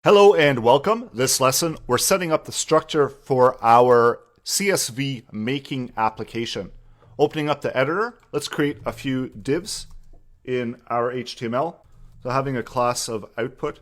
Hello and welcome. This lesson, we're setting up the structure for our CSV making application. Opening up the editor, let's create a few divs in our HTML. So having a class of output,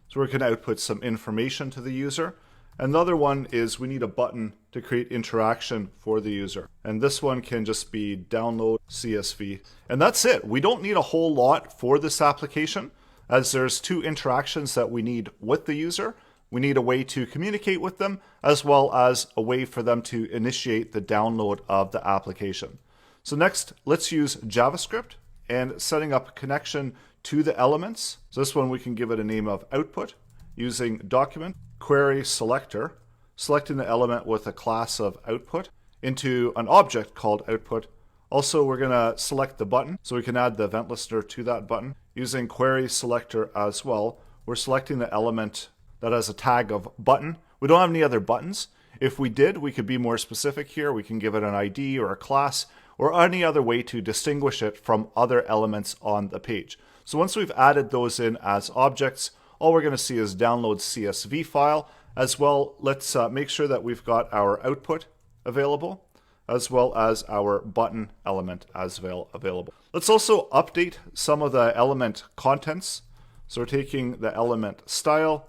so we're going to output some information to the user. Another one is we need a button to create interaction for the user. And this one can just be download CSV. And that's it. We don't need a whole lot for this application, as there's two interactions that we need with the user. We need a way to communicate with them, as well as a way for them to initiate the download of the application. So next, let's use JavaScript and setting up a connection to the elements. So this one we can give it a name of output using document query selector, selecting the element with a class of output into an object called output. Also, we're going to select the button, so we can add the event listener to that button. Using query selector as well, we're selecting the element that has a tag of button. We don't have any other buttons. If we did, we could be more specific here. We can give it an ID or a class or any other way to distinguish it from other elements on the page. So once we've added those in as objects, all we're going to see is download CSV file. As well, let's make sure that we've got our output available, as well as our button element as available. Let's also update some of the element contents. So we're taking the element style,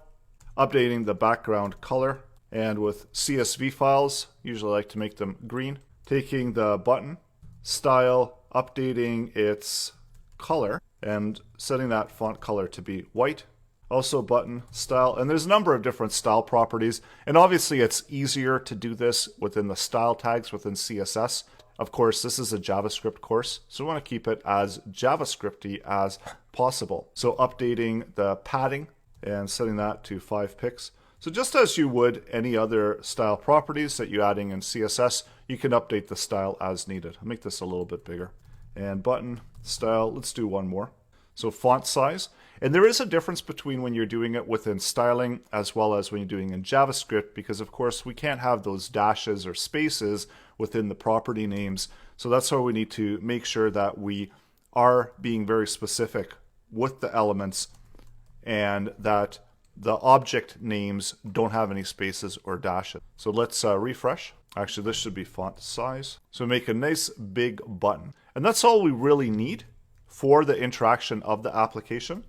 updating the background color, and with CSV files, usually I like to make them green. Taking the button style, updating its color, and setting that font color to be white. Also button style, and there's a number of different style properties, and obviously it's easier to do this within the style tags within CSS. Of course, this is a JavaScript course, so we want to keep it as JavaScripty as possible. So updating the padding and setting that to 5 pixels. So just as you would any other style properties that you're adding in CSS, you can update the style as needed. I'll make this a little bit bigger. And button style, let's do one more. So font size. And there is a difference between when you're doing it within styling as well as when you're doing in JavaScript, because of course we can't have those dashes or spaces within the property names. So that's why we need to make sure that we are being very specific with the elements and that the object names don't have any spaces or dashes. So let's refresh. Actually, this should be font size. So make a nice big button. And that's all we really need for the interaction of the application.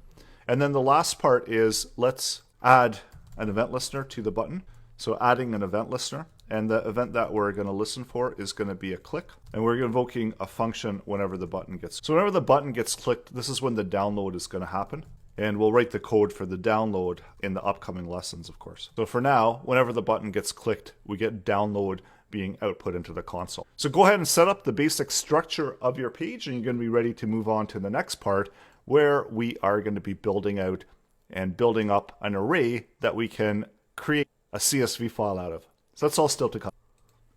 And then the last part is let's add an event listener to the button. So adding an event listener, and the event that we're going to listen for is going to be a click. And we're invoking a function whenever the button gets. So whenever the button gets clicked, this is when the download is going to happen. And we'll write the code for the download in the upcoming lessons, of course. So for now, whenever the button gets clicked, we get download being output into the console. So go ahead and set up the basic structure of your page, and you're going to be ready to move on to the next part, where we are going to be building out and building up an array that we can create a CSV file out of. So that's all still to come.